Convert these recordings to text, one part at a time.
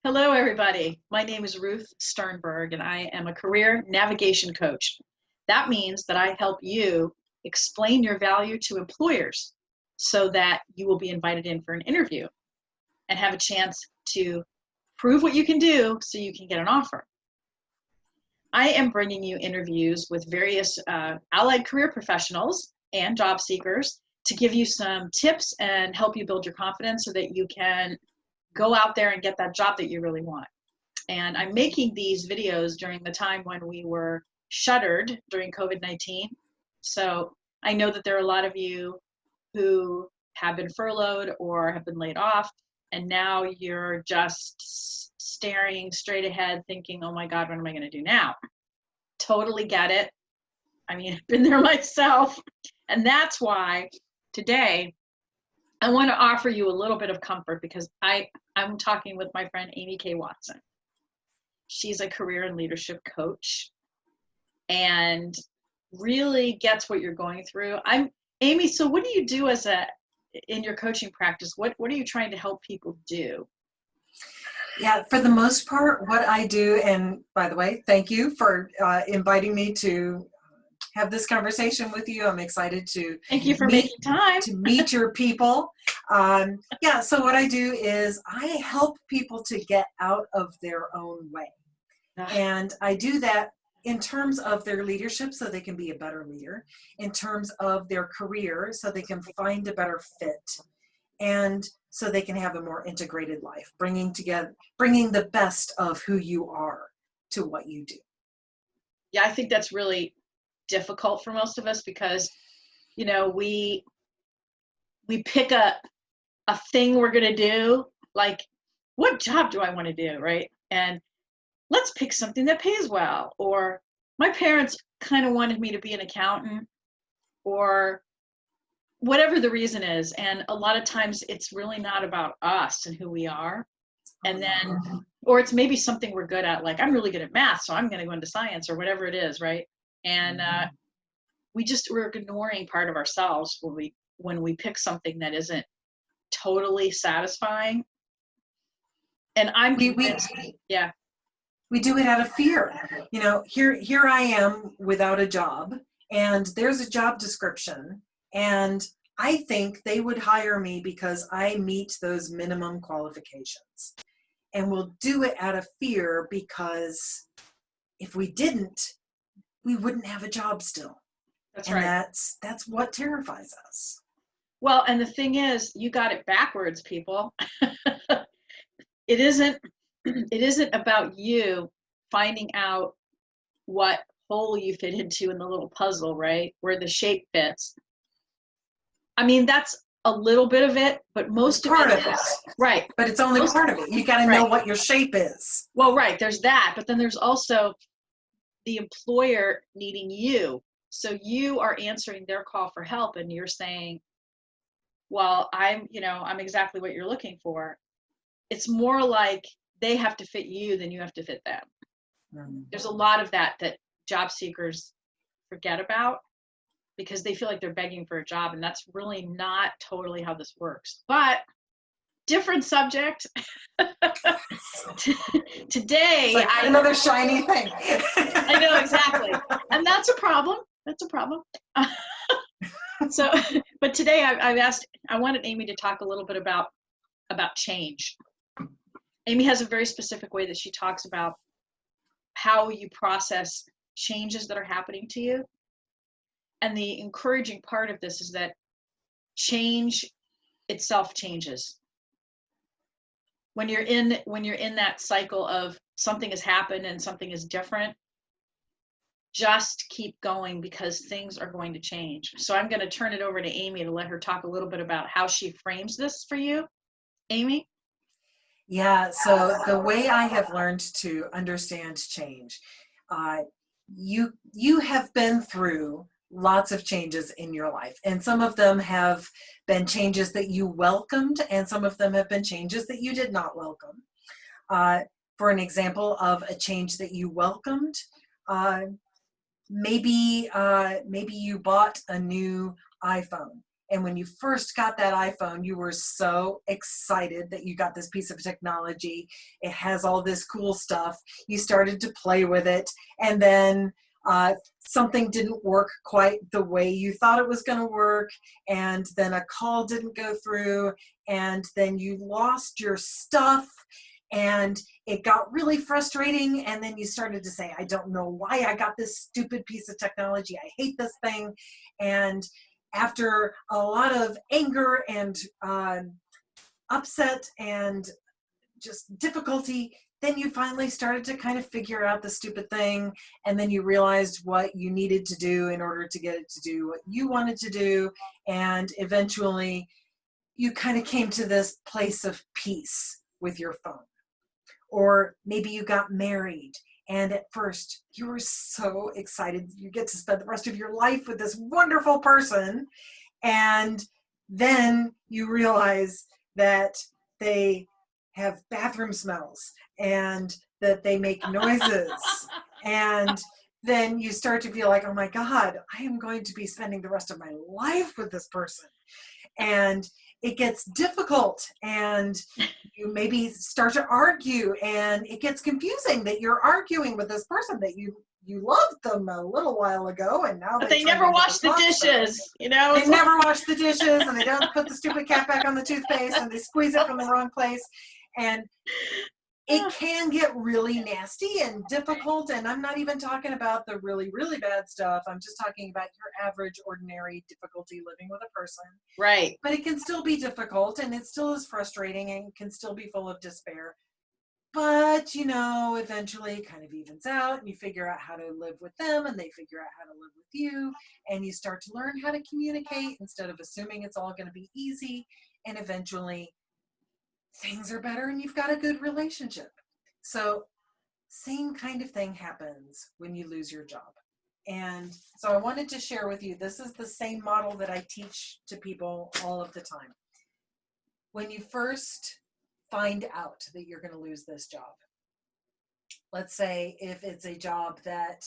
Hello, everybody. My name is Ruth Sternberg, and I am a career navigation coach. That means that I help you explain your value to employers so that you will be invited in for an interview and have a chance to prove what you can do so you can get an offer. I am bringing you interviews with various allied career professionals and job seekers to give you some tips and help you build your confidence so that you can go out there and get that job that you really want. And I'm making these videos during the time when we were shuttered during COVID-19. So I know that there are a lot of you who have been furloughed or have been laid off, and now you're just staring straight ahead thinking, oh my God, what am I going to do now? Totally get it. I mean, I've been there myself. And that's why today I want to offer you a little bit of comfort because I'm talking with my friend Amy K. Watson. She's a career and leadership coach and really gets what you're going through. Amy, so what do you do in your coaching practice? What are you trying to help people do? Yeah, for the most part, what I do, and by the way, thank you for inviting me to have this conversation with you. I'm excited to thank you for making time to meet your people. Yeah, so what I do is I help people to get out of their own way. And I do that in terms of their leadership so they can be a better leader, in terms of their career so they can find a better fit, and so they can have a more integrated life, bringing the best of who you are to what you do. Yeah, I think that's really difficult for most of us because, you know, we pick a thing we're going to do, like, what job do I want to do, right? And let's pick something that pays well. Or my parents kind of wanted me to be an accountant, or whatever the reason is. And a lot of times it's really not about us and who we are. And then, or it's maybe something we're good at, like I'm really good at math, so I'm going to go into science or whatever it is, right? And we're ignoring part of ourselves when we pick something that isn't totally satisfying. And I'm convinced, yeah. We do it out of fear. You know, here I am without a job, and there's a job description, and I think they would hire me because I meet those minimum qualifications. And we'll do it out of fear because if we didn't, we wouldn't have a job still. That's and right. That's what terrifies us. Well, and the thing is, you got it backwards, people. It isn't about you finding out what hole you fit into in the little puzzle, right? Where the shape fits. I mean, that's a little bit of it, but most of it is right. But it's only part of it. You got to know what your shape is. Well, right. There's that, but then there's also the employer needing you. So you are answering their call for help, and you're saying, well, I'm exactly what you're looking for. It's more like they have to fit you than you have to fit them. There's a lot of that job seekers forget about because they feel like they're begging for a job, and that's really not totally how this works. But different subject. Today, it's like another shiny thing. I know, exactly. And that's a problem. That's a problem. So, but today I wanted Amy to talk a little bit about change. Amy has a very specific way that she talks about how you process changes that are happening to you. And the encouraging part of this is that change itself changes. When you're in that cycle of something has happened and something is different, just keep going because things are going to change. So I'm going to turn it over to Amy to let her talk a little bit about how she frames this for you. Amy? Yeah, so the way I have learned to understand change, you have been through lots of changes in your life, and some of them have been changes that you welcomed, and some of them have been changes that you did not welcome. For an example of a change that you welcomed, maybe you bought a new iPhone And when you first got that iPhone, you were so excited that you got this piece of technology. It has all this cool stuff. You started to play with it, and then something didn't work quite the way you thought it was going to work, and then a call didn't go through, and then you lost your stuff, and it got really frustrating, and then you started to say, I don't know why I got this stupid piece of technology. I hate this thing. And after a lot of anger and upset and just difficulty, then you finally started to kind of figure out the stupid thing, and then you realized what you needed to do in order to get it to do what you wanted to do, and eventually you kind of came to this place of peace with your phone. Or maybe you got married, and at first you were so excited you get to spend the rest of your life with this wonderful person, and then you realize that they have bathroom smells and that they make noises, and then you start to feel like, oh my God, I am going to be spending the rest of my life with this person. And it gets difficult, and you maybe start to argue, and it gets confusing that you're arguing with this person that you loved them a little while ago, and now but they never wash the dishes, you know? They never wash the dishes, and they don't put the stupid cap back on the toothpaste, and they squeeze it from the wrong place, and it can get really nasty and difficult. And I'm not even talking about the really, really bad stuff. I'm just talking about your average, ordinary difficulty living with a person. Right. But it can still be difficult, and it still is frustrating, and can still be full of despair. But, you know, eventually it kind of evens out, and you figure out how to live with them, and they figure out how to live with you, and you start to learn how to communicate instead of assuming it's all going to be easy, and eventually things are better and you've got a good relationship. So same kind of thing happens when you lose your job. And so I wanted to share with you, this is the same model that I teach to people all of the time. When you first find out that you're going to lose this job, let's say if it's a job that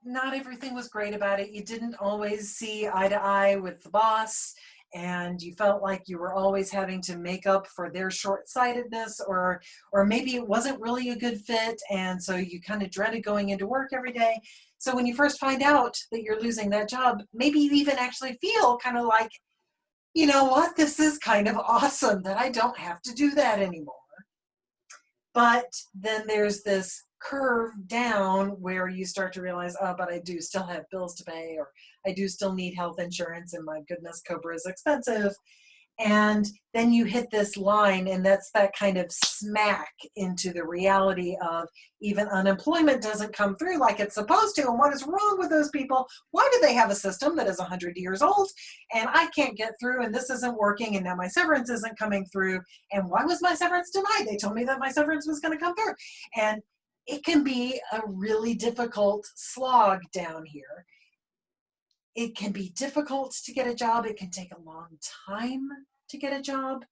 not everything was great about it, you didn't always see eye to eye with the boss, and you felt like you were always having to make up for their short-sightedness, or maybe it wasn't really a good fit, and so you kind of dreaded going into work every day. So when you first find out that you're losing that job, maybe you even actually feel kind of like, you know what, this is kind of awesome that I don't have to do that anymore. But then there's this curve down where you start to realize, oh, but I do still have bills to pay, or I do still need health insurance, and my goodness, Cobra is expensive. And then you hit this line, and that's that kind of smack into the reality of even unemployment doesn't come through like it's supposed to. And what is wrong with those people? Why do they have a system that is 100 years old, and I can't get through, and this isn't working, and now my severance isn't coming through, and why was my severance denied? They told me that my severance was going to come through. And it can be a really difficult slog down here. It can be difficult to get a job. It can take a long time to get a job.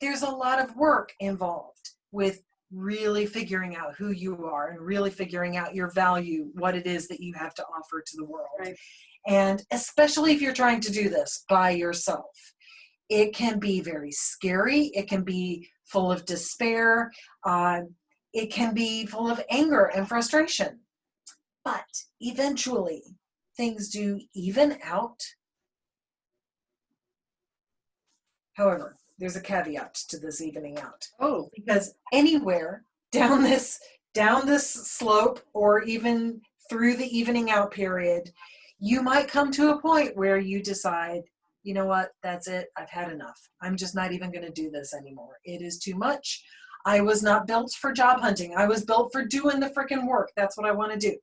There's a lot of work involved with really figuring out who you are and really figuring out your value, what it is that you have to offer to the world. Right. And especially if you're trying to do this by yourself, it can be very scary. It can be full of despair. It can be full of anger and frustration. But eventually, things do even out. However, there's a caveat to this evening out. Oh. Because anywhere down this slope, or even through the evening out period, you might come to a point where you decide, you know what, that's it, I've had enough. I'm just not even going to do this anymore. It is too much. I was not built for job hunting. I was built for doing the freaking work. That's what I want to do.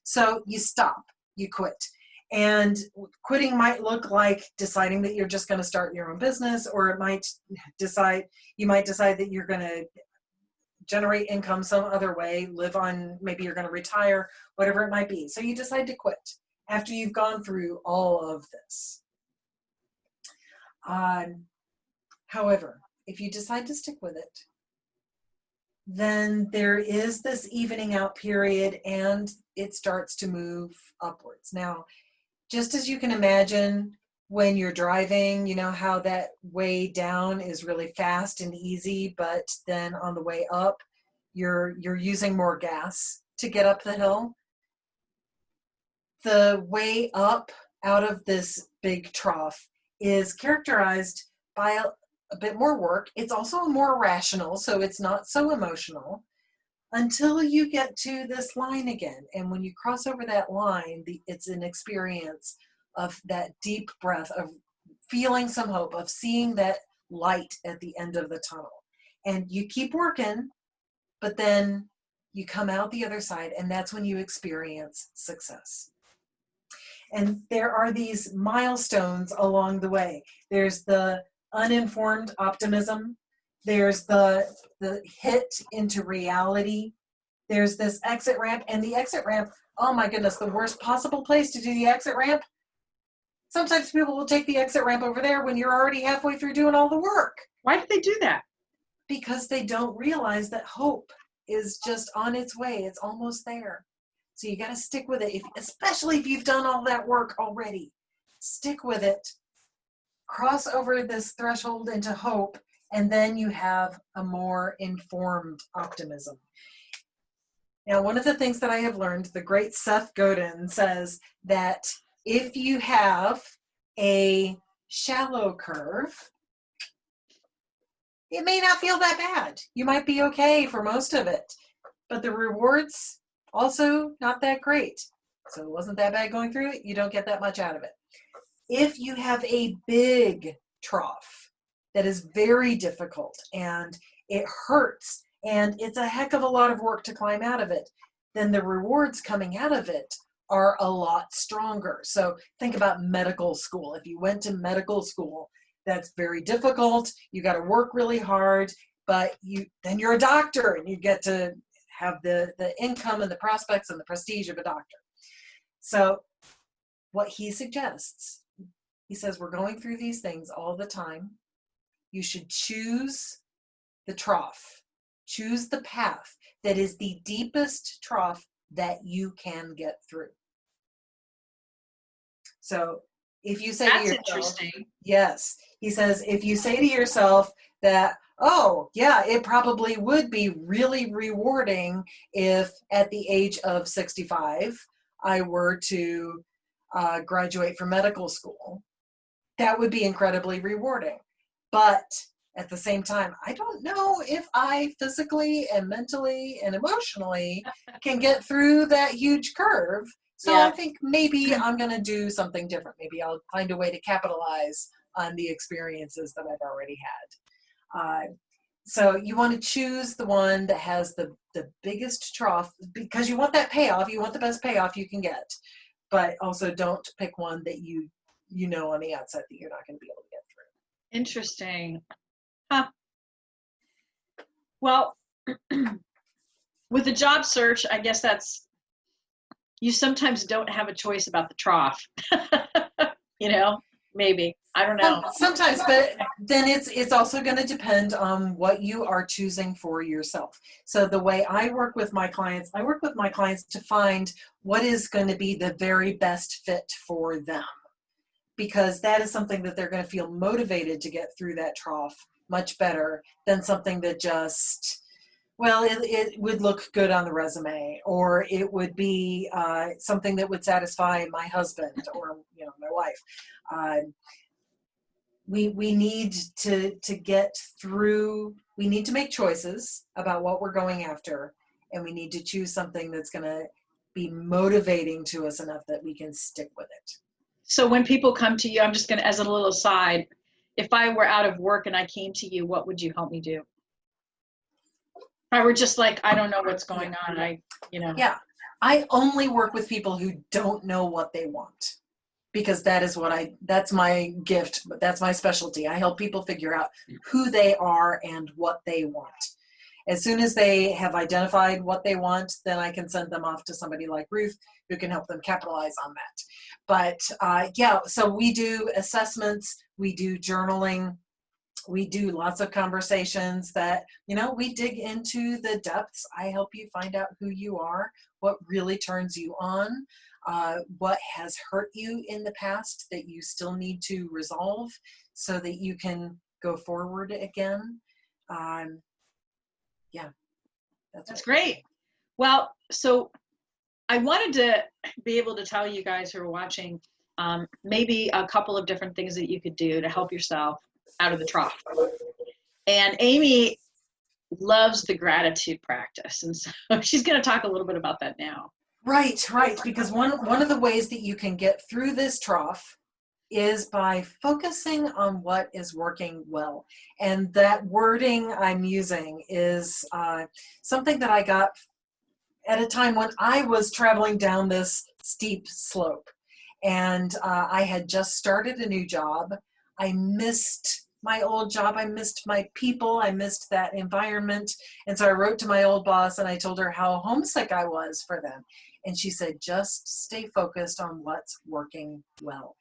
So you stop, you quit. And quitting might look like deciding that you're just going to start your own business, or you might decide that you're going to generate income some other way, live on, maybe you're going to retire, whatever it might be. So you decide to quit after you've gone through all of this. However, if you decide to stick with it, then there is this evening out period, and it starts to move upwards. Now, just as you can imagine when you're driving, you know how that way down is really fast and easy, but then on the way up, you're using more gas to get up the hill. The way up out of this big trough is characterized by a bit more work. It's also more rational, so it's not so emotional until you get to this line again. And when you cross over that line, it's an experience of that deep breath, of feeling some hope, of seeing that light at the end of the tunnel. And you keep working, but then you come out the other side, and that's when you experience success. And there are these milestones along the way. There's the uninformed optimism. There's the hit into reality. There's this exit ramp. And the exit ramp, oh my goodness, the worst possible place to do the exit ramp. Sometimes people will take the exit ramp over there when you're already halfway through doing all the work. Why do they do that? Because they don't realize that hope is just on its way. It's almost there. So you got to stick with it, especially if you've done all that work already. Stick with it. Cross over this threshold into hope, and then you have a more informed optimism. Now, one of the things that I have learned, the great Seth Godin says that if you have a shallow curve, it may not feel that bad. You might be okay for most of it, but the rewards also not that great. So it wasn't that bad going through it. You don't get that much out of it. If you have a big trough that is very difficult and it hurts and it's a heck of a lot of work to climb out of it, then the rewards coming out of it are a lot stronger. So think about medical school. If you went to medical school, that's very difficult. You got to work really hard, but then you're a doctor and you get to have the income and the prospects and the prestige of a doctor. So what he suggests, he says, we're going through these things all the time. You should choose the trough, choose the path that is the deepest trough that you can get through. So if you say That's to yourself, interesting. yes, he says, if you say to yourself that, oh, yeah, it probably would be really rewarding if at the age of 65, I were to graduate from medical school. That would be incredibly rewarding. But at the same time, I don't know if I physically and mentally and emotionally can get through that huge curve. So Yeah. I think maybe I'm going to do something different. Maybe I'll find a way to capitalize on the experiences that I've already had. So you want to choose the one that has the biggest trough, because you want that payoff. You want the best payoff you can get. But also don't pick one that you know on the outside that you're not going to be able to get through. Interesting. Huh. Well, with the job search, I guess you sometimes don't have a choice about the trough. Maybe. I don't know. Sometimes, but then it's also going to depend on what you are choosing for yourself. So the way I work with my clients to find what is going to be the very best fit for them, because that is something that they're going to feel motivated to get through that trough much better than something that just, well, it would look good on the resume, or it would be something that would satisfy my husband or my wife. We need to get through. We need to make choices about what we're going after, and we need to choose something that's going to be motivating to us enough that we can stick with it. So when people come to you, I'm just going to, as a little aside, if I were out of work and I came to you, what would you help me do? If I were just like, I don't know what's going on, Yeah, I only work with people who don't know what they want, because that's my gift, but that's my specialty. I help people figure out who they are and what they want. As soon as they have identified what they want, then I can send them off to somebody like Ruth who can help them capitalize on that. But so we do assessments, we do journaling, we do lots of conversations that, we dig into the depths. I help you find out who you are, what really turns you on. what has hurt you in the past that you still need to resolve so that you can go forward again. Yeah, That's great. Well, so I wanted to be able to tell you guys who are watching maybe a couple of different things that you could do to help yourself out of the trough. And Amy loves the gratitude practice, and so she's going to talk a little bit about that now. Right, because one of the ways that you can get through this trough is by focusing on what is working well. And that wording I'm using is something that I got at a time when I was traveling down this steep slope. And I had just started a new job. I missed my old job. I missed my people. I missed that environment. And so I wrote to my old boss and I told her how homesick I was for them. And she said, just stay focused on what's working well.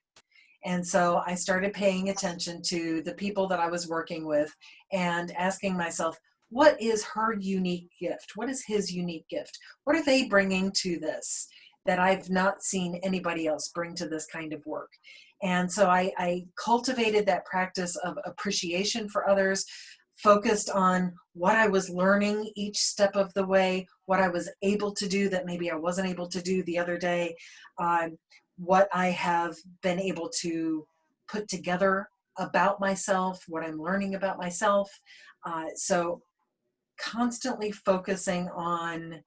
And so I started paying attention to the people that I was working with and asking myself, what is her unique gift? What is his unique gift? What are they bringing to this that I've not seen anybody else bring to this kind of work? And so I cultivated that practice of appreciation for others, focused on what I was learning each step of the way, what I was able to do that maybe I wasn't able to do the other day, what I have been able to put together about myself, what I'm learning about myself. So constantly focusing on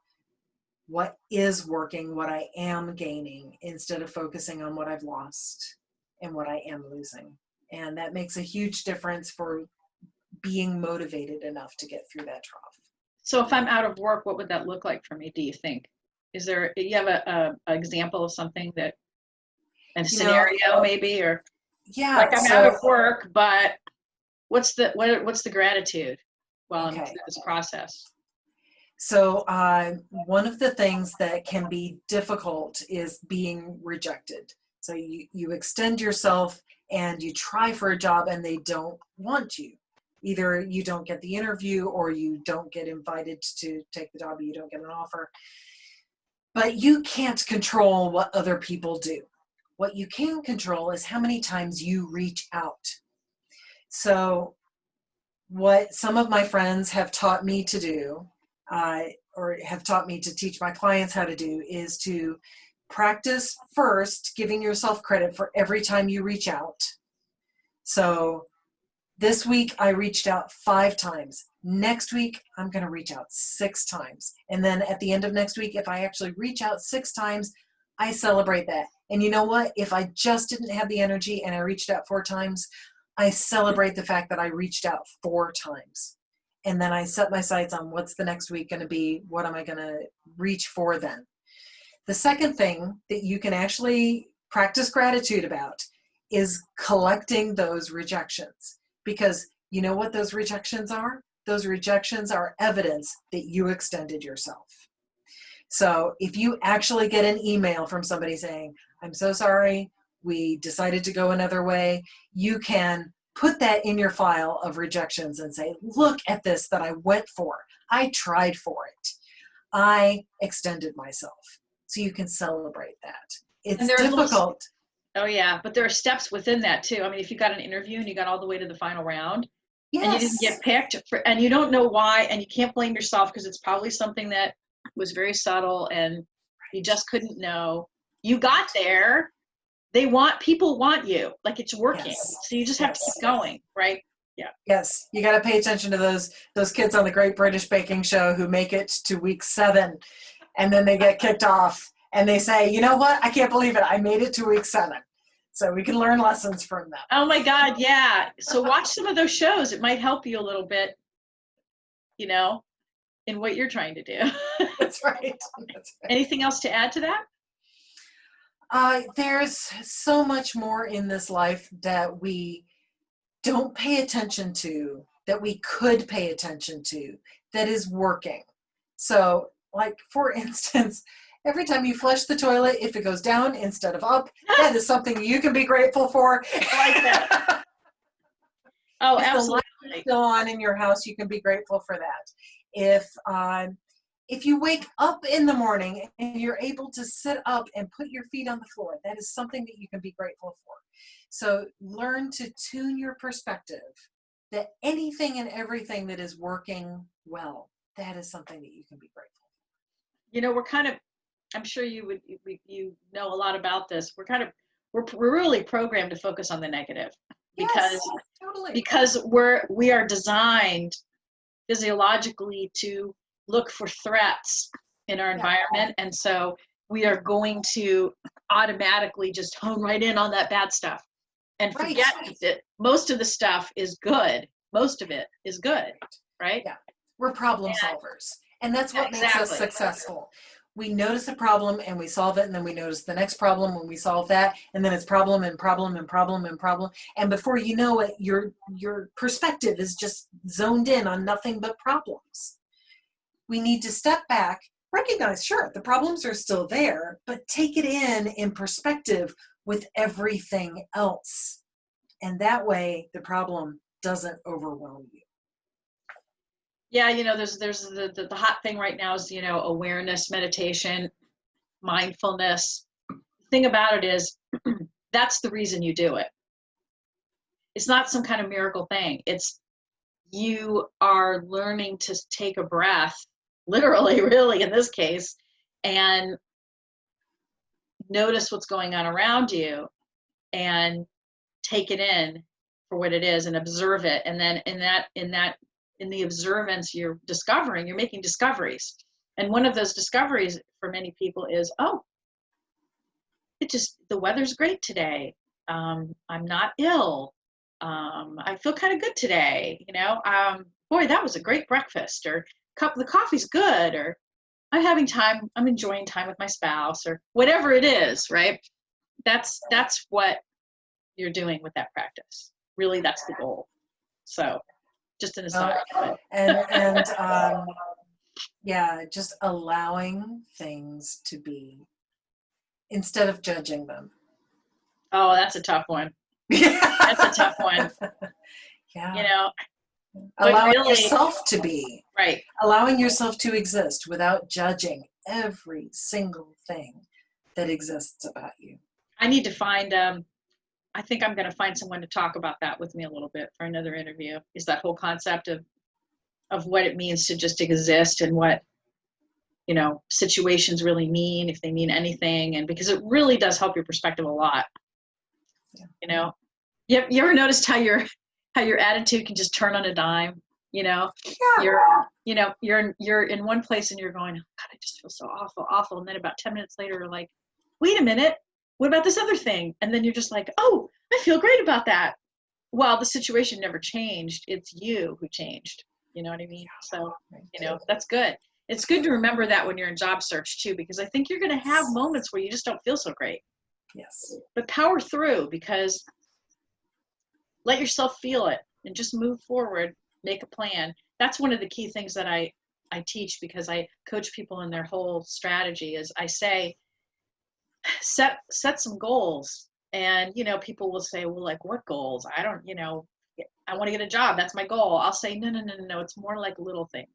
what is working, what I am gaining, instead of focusing on what I've lost and what I am losing. And that makes a huge difference for being motivated enough to get through that trough. So if I'm out of work, what would that look like for me, do you think? Is there, you have a example of something that, a scenario maybe, or yeah, like I'm out of work, but what's the gratitude while I'm through this process? So one of the things that can be difficult is being rejected. So you extend yourself and you try for a job and they don't want you. Either you don't get the interview or you don't get invited to take the job or you don't get an offer. But you can't control what other people do. What you can control is how many times you reach out. So what some of my friends have taught me to do, or have taught me to teach my clients how to do, is to practice first giving yourself credit for every time you reach out. So this week I reached out 5 times. Next week I'm going to reach out 6 times. And then at the end of next week, if I actually reach out 6 times, I celebrate that. And you know what? If I just didn't have the energy and I reached out 4 times, I celebrate the fact that I reached out 4 times. And then I set my sights on what's the next week going to be, what am I going to reach for then. The second thing that you can actually practice gratitude about is collecting those rejections. Because you know what those rejections are? Those rejections are evidence that you extended yourself. So if you actually get an email from somebody saying, I'm so sorry, we decided to go another way, you can put that in your file of rejections and say, look at this that I went for. I tried for it. I extended myself. So you can celebrate that. It's difficult. Oh yeah, but there are steps within that too. I mean, if you got an interview and you got all the way to the final round, yes, and you didn't get picked, and you don't know why, and you can't blame yourself because it's probably something that was very subtle and you just couldn't know. You got there. People want you, like it's working. Yes. So you just have to keep going, right? Yeah. Yes, you got to pay attention to those kids on the Great British Baking Show who make it to week 7, and then they get kicked off, and they say, you know what? I can't believe it. I made it to week 7. So we can learn lessons from them. Oh my God, yeah. So watch some of those shows. It might help you a little bit, in what you're trying to do. That's right. Anything else to add to that? There's so much more in this life that we don't pay attention to, that we could pay attention to, that is working. So, like, for instance, every time you flush the toilet, if it goes down instead of up, that is something you can be grateful for. I like that. Oh, if absolutely. The light is still on in your house, you can be grateful for that. If if you wake up in the morning and you're able to sit up and put your feet on the floor, that is something that you can be grateful for. So learn to tune your perspective that anything and everything that is working well, that is something that you can be grateful We're kind of, I'm sure you know a lot about this. We're really programmed to focus on the negative for. because Yes, totally. we are designed physiologically to look for threats in our environment, and so we are going to automatically just hone right in on that bad stuff and forget that most of the stuff is good. Most of it is good, right? Yeah, we're problem solvers, and that's what makes us successful. We notice a problem and we solve it, and then we notice the next problem when we solve that, and then it's problem and problem and problem and problem, and before you know it, your perspective is just zoned in on nothing but problems. We need to step back, recognize, sure, the problems are still there, but take it in perspective with everything else, and that way the problem doesn't overwhelm you. Yeah, there's the hot thing right now is, awareness, meditation, mindfulness. The thing about it is that's the reason you do it. It's not some kind of miracle thing. It's you are learning to take a breath, literally, really, in this case, and notice what's going on around you and take it in for what it is and observe it. And then in the observance, you're making discoveries. And one of those discoveries for many people is, oh, the weather's great today. I'm not ill. I feel kind of good today. Boy, that was a great breakfast, or the coffee's good, or I'm enjoying time with my spouse, or whatever it is, right? That's what you're doing with that practice. Really, that's the goal. So just an aside. Yeah, just allowing things to be instead of judging them. Oh, that's a tough one. That's a tough one. Yeah. Allowing yourself to be. Right. Allowing yourself to exist without judging every single thing that exists about you. I need to find, I think I'm going to find someone to talk about that with me a little bit for another interview, is that whole concept of what it means to just exist, and what, situations really mean, if they mean anything. And because it really does help your perspective a lot. Yeah. You ever noticed how your attitude can just turn on a dime? Yeah. You're in one place and you're going, oh, God, I just feel so awful. And then about 10 minutes later, you're like, wait a minute, what about this other thing? And then you're just like, oh, I feel great about that. Well, the situation never changed. It's you who changed. You know what I mean? So, that's good. It's good to remember that when you're in job search too, because I think you're going to have moments where you just don't feel so great. Yes. But power through, because let yourself feel it and just move forward, make a plan. That's one of the key things that I teach, because I coach people in their whole strategy. Is I say, set some goals. And, people will say, well, like, what goals? I don't, I want to get a job. That's my goal. I'll say, no. It's more like little things.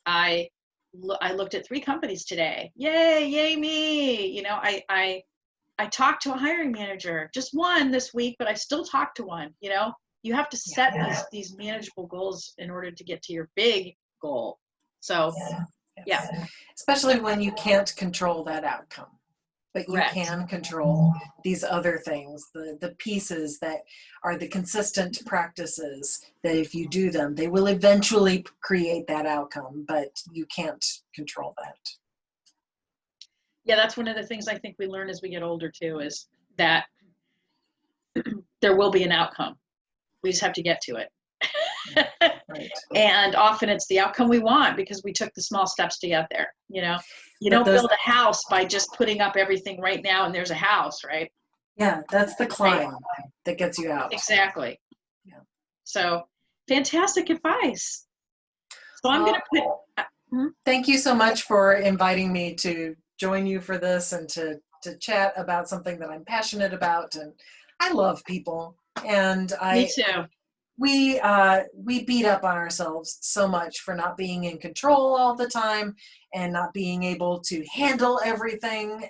I looked at 3 companies today. Yay me. I talked to a hiring manager, just one this week, but I still talked to one. You have to set these manageable goals in order to get to your big goal. So, yeah. Especially when you can't control that outcome, but you can control these other things, the pieces that are the consistent practices that if you do them, they will eventually create that outcome, but you can't control that. Yeah, that's one of the things I think we learn as we get older too, is that there will be an outcome. We just have to get to it. Right. And often it's the outcome we want because we took the small steps to get there. You don't build a house by just putting up everything right now and there's a house, right? Yeah, that's the climb that gets you out. Exactly. Yeah. So fantastic advice. So I'm going to put... Thank you so much for inviting me to join you for this and to chat about something that I'm passionate about. And I love people. And Me too. we beat up on ourselves so much for not being in control all the time and not being able to handle everything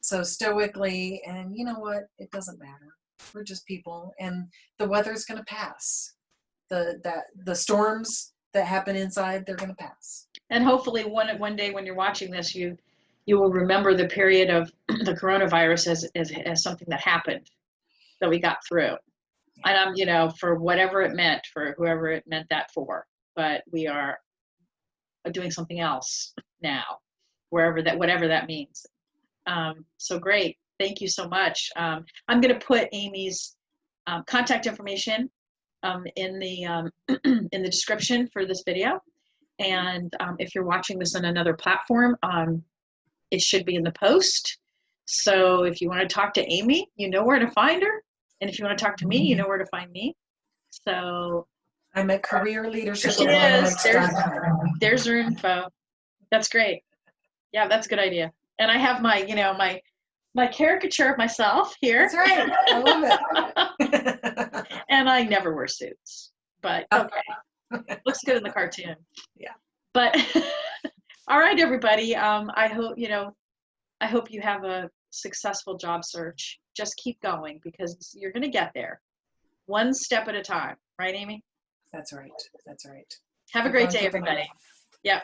so stoically. And you know what? It doesn't matter. We're just people, and the weather's going to pass. The storms that happen inside, they're going to pass. And hopefully one day when you're watching this, you will remember the period of the coronavirus as something that happened, that we got through. And for whatever it meant, for whoever it meant that for, but we are doing something else now, whatever that means. So great. Thank you so much. I'm going to put Amy's contact information in the in the description for this video. And if you're watching this on another platform, it should be in the post. So if you want to talk to Amy, you know where to find her. And if you want to talk to me, you know where to find me. So I'm at Career Leadership. There's her info. That's great. Yeah, that's a good idea. And I have my, my caricature of myself here. That's right. I love it. And I never wear suits, but okay. Looks good in the cartoon. Yeah. But all right, everybody. I hope you have a successful job search. Just keep going, because you're going to get there, one step at a time. Right, Amy? That's right. That's right. Have a great day, everybody. Yeah.